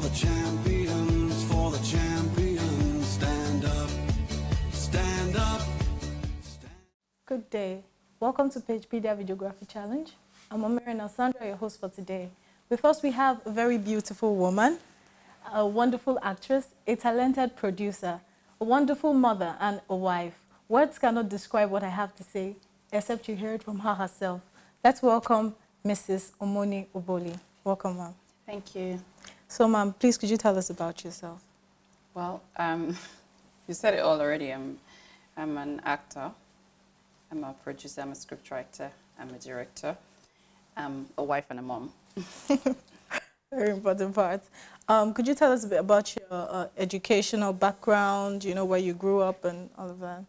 the champions, for the champions. Stand up, stand up. Good day. Welcome to Pagepedia Videography Challenge. I'm Omoni and Sandra, your host for today. With us, we have a very beautiful woman, a wonderful actress, a talented producer, a wonderful mother, and a wife. Words cannot describe what I have to say, except you hear it from her herself. Let's welcome Mrs. Omoni Oboli. Welcome, ma'am. Thank you. So, ma'am, please could you tell us about yourself? Well, you said it all already. I'm an actor. I'm a producer. I'm a scriptwriter. I'm a director. I'm a wife and a mom. Very important part. Could you tell us a bit about your educational background, you know, where you grew up and all of that?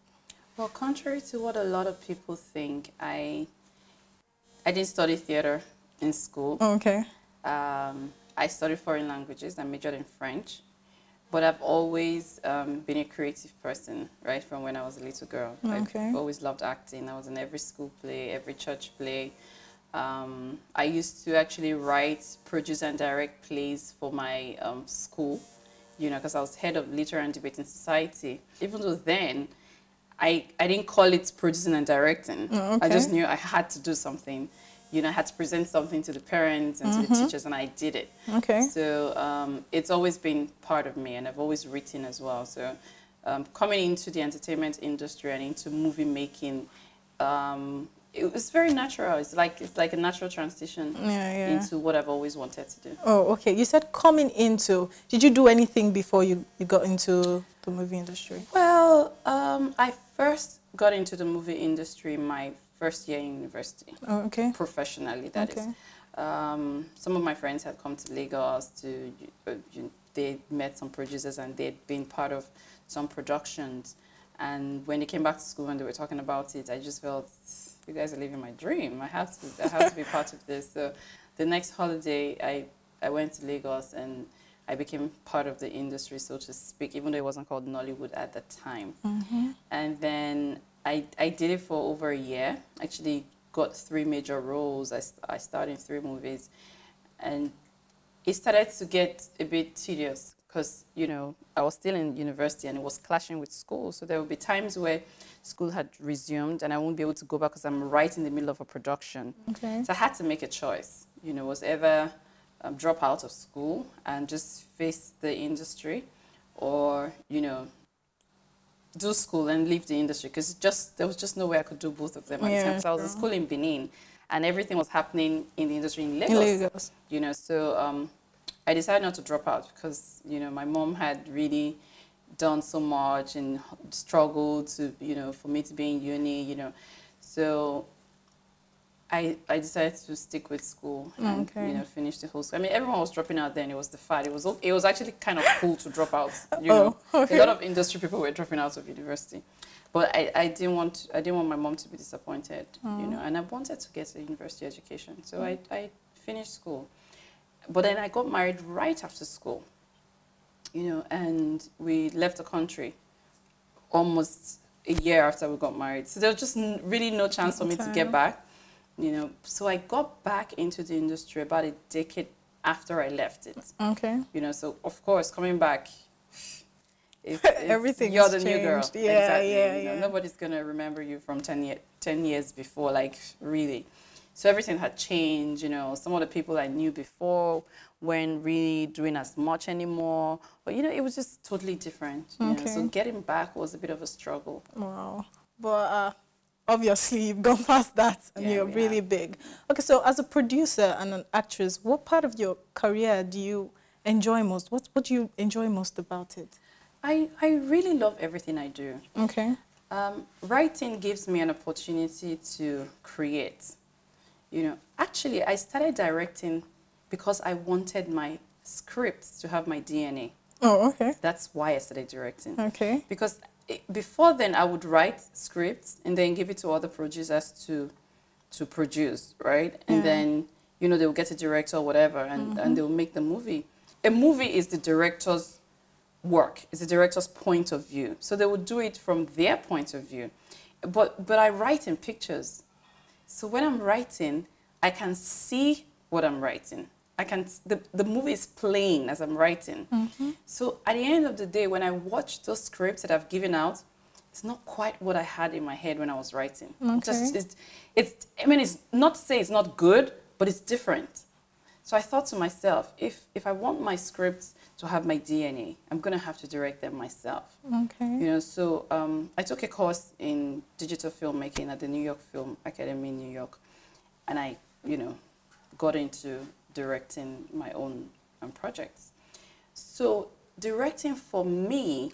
Well, contrary to what a lot of people think, I didn't study theater in school. Okay. I studied foreign languages. I majored in French. But I've always been a creative person, right, from when I was a little girl. Okay. I've always loved acting. I was in every school play, every church play. I used to actually write, produce, and direct plays for my school, you know, because I was head of Literary and Debating Society. Even though then, I didn't call it producing and directing. Oh, okay. I just knew I had to do something. You know, I had to present something to the parents and to the teachers, and I did it. Okay. So it's always been part of me, and I've always written as well. So coming into the entertainment industry and into movie making, it was very natural. It's like a natural transition into what I've always wanted to do. Oh, okay. You said coming into. Did you do anything before you got into the movie industry? Well, I first got into the movie industry my first year in university. Oh, okay. Professionally, that is. Some of my friends had come to Lagos to, they met some producers and they'd been part of some productions. And when they came back to school and they were talking about it, I just felt, you guys are living my dream. I have to be part of this. So the next holiday, I went to Lagos and I became part of the industry, so to speak, even though it wasn't called Nollywood at the time. And then I did it for over a year. Actually got 3 major roles. I starred in 3 movies. And it started to get a bit tedious because, you know, I was still in university and it was clashing with school. So there would be times where school had resumed and I won't be able to go back because I'm right in the middle of a production. Okay. So I had to make a choice. You know, it was either drop out of school and just face the industry, or, you know, do school and leave the industry, because there was just no way I could do both of them at the time. So I was in school in Benin and everything was happening in the industry in Lagos. You know, so I decided not to drop out because, you know, my mom had really done so much and struggled to, you know, for me to be in uni, you know. So I decided to stick with school and, you know, finish the whole school. I mean, everyone was dropping out then. It was the fad. It was actually kind of cool to drop out. You know, a lot of industry people were dropping out of university, but I didn't want my mom to be disappointed. You know, and I wanted to get a university education, so I finished school. But then I got married right after school. You know, and we left the country almost a year after we got married. So there was just really no chance for me to get back. You know, so I got back into the industry about a decade after I left it. Okay. You know, so of course, coming back, everything you're the new girl. Yeah, exactly. You know, nobody's going to remember you from 10 years before, like, really. So everything had changed, you know. Some of the people I knew before weren't really doing as much anymore. But, you know, it was just totally different. You know? So getting back was a bit of a struggle. Wow. But obviously, you've gone past that and you're really big. Okay, so as a producer and an actress, what part of your career do you enjoy most? What do you enjoy most about it? I really love everything I do. Okay. Writing gives me an opportunity to create. You know, actually, I started directing because I wanted my scripts to have my DNA. Oh, okay. That's why I started directing. Okay. Because before then, I would write scripts and then give it to other producers to produce, right? And then, you know, they'll get a director or whatever, and they'll make the movie. A movie is the director's work. It's the director's point of view. So they would do it from their point of view. But I write in pictures. So when I'm writing, I can see what I'm writing. the movie is playing as I'm writing. So at the end of the day, when I watch those scripts that I've given out, it's not quite what I had in my head when I was writing. Okay. I mean, it's not to say it's not good, but it's different. So I thought to myself, if I want my scripts to have my DNA, I'm going to have to direct them myself. Okay. You know, so I took a course in digital filmmaking at the New York Film Academy in New York. And I, you know, got into directing my own projects. So directing for me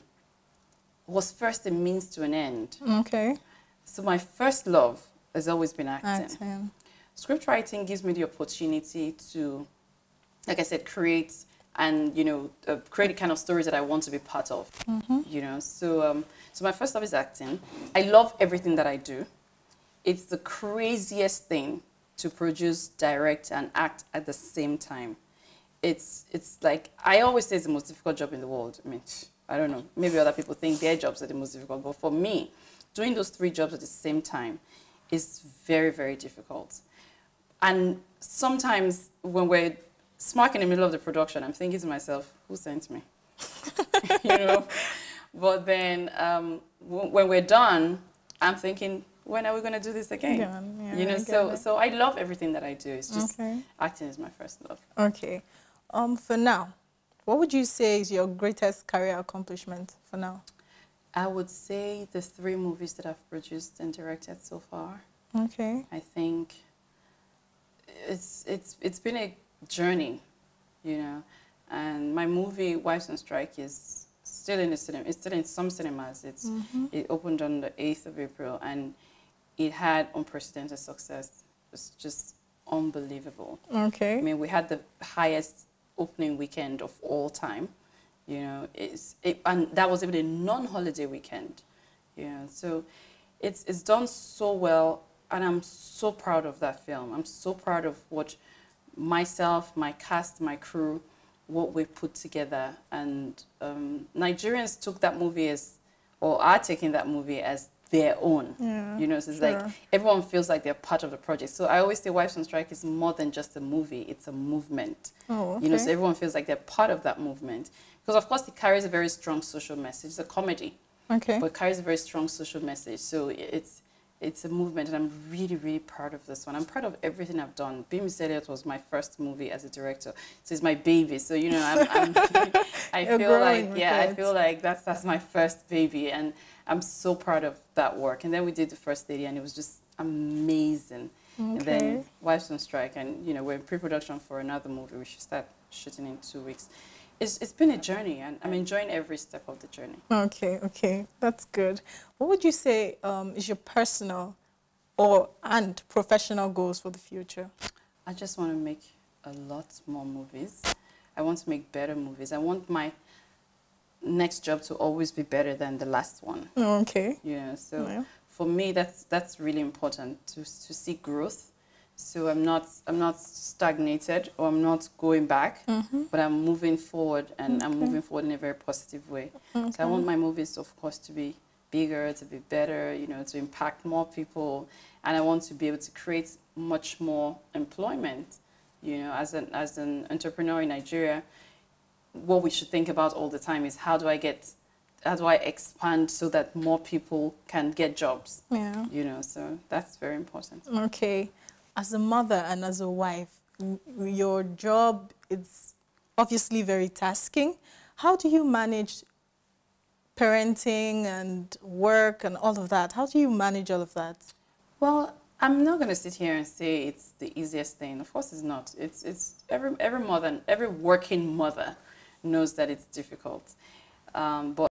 was first a means to an end. Okay. So my first love has always been acting. Acting. Script writing gives me the opportunity to, like I said, create and, you know, create the kind of stories that I want to be part of, you know. So, so my first love is acting. I love everything that I do. It's the craziest thing to produce, direct, and act at the same time. It's like, I always say it's the most difficult job in the world. I mean, I don't know, maybe other people think their jobs are the most difficult, but for me, doing those 3 jobs at the same time is very, very difficult. And sometimes when we're smack in the middle of the production, I'm thinking to myself, who sent me? You know? But then when we're done, I'm thinking, when are we going to do this again? Yeah, you know, so I love everything that I do. It's just acting is my first love. Okay. For now, what would you say is your greatest career accomplishment for now? I would say the 3 movies that I've produced and directed so far. Okay. I think it's been a journey, you know, and my movie Wives on Strike is still in the cinema. It's still in some cinemas. It opened on the 8th of April, and it had unprecedented success. It's just unbelievable. Okay. I mean, we had the highest opening weekend of all time, you know. And that was even a non-holiday weekend, you know. So it's done so well. And I'm so proud of that film. I'm so proud of what myself, my cast, my crew, what we put together. And Nigerians took that movie as, or are taking that movie as their own. Yeah, you know, so it's like everyone feels like they're part of the project. So I always say Wives on Strike is more than just a movie. It's a movement. Oh, okay. You know, so everyone feels like they're part of that movement. Because, of course, it carries a very strong social message. It's a comedy. Okay. But it carries a very strong social message. So it's a movement, and I'm really, really proud of this one. I'm proud of everything I've done. Be Miss Elliot was my first movie as a director, so it's my baby. So, you know, I feel like that's my first baby, and I'm so proud of that work. And then we did The First Lady, and it was just amazing. Okay. And then Wives on Strike, and, you know, we're in pre-production for another movie. We should start shooting in 2 weeks. It's been a journey, and I'm enjoying every step of the journey. Okay, that's good. What would you say is your personal and professional goals for the future? I just want to make a lot more movies. I want to make better movies. I want my next job to always be better than the last one. Okay. Yeah, so for me, that's really important to see growth. So I'm not stagnated, or I'm not going back, but I'm moving forward, and I'm moving forward in a very positive way. So I want my movies, of course, to be bigger, to be better, you know, to impact more people, and I want to be able to create much more employment. You know, as an entrepreneur in Nigeria, what we should think about all the time is how do I expand so that more people can get jobs? Yeah. You know, so that's very important. Okay. As a mother and as a wife, your job is obviously very tasking. How do you manage parenting and work and all of that? How do you manage all of that? Well, I'm not going to sit here and say it's the easiest thing. Of course it's not. It's every mother, every working mother knows that it's difficult. But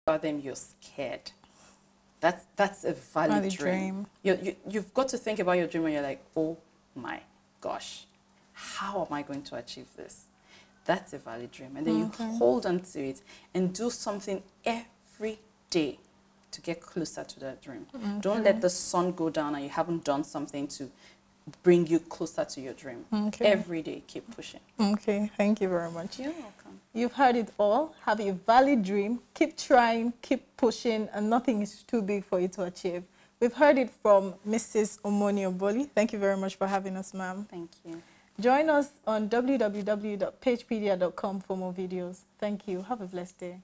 about them, you're scared. That's a valid dream. You've got to think about your dream when you're like, oh my gosh, how am I going to achieve this? That's a valid dream. And then you hold on to it and do something every day to get closer to that dream. Don't let the sun go down and you haven't done something to bring you closer to your dream. Every day, keep pushing. Okay, thank you very much. You're welcome. You've heard it all. Have a valid dream. Keep trying, keep pushing, and nothing is too big for you to achieve. We've heard it from Mrs. Omoni Oboli. Thank you very much for having us, ma'am. Thank you. Join us on www.pagepedia.com for more videos. Thank you. Have a blessed day.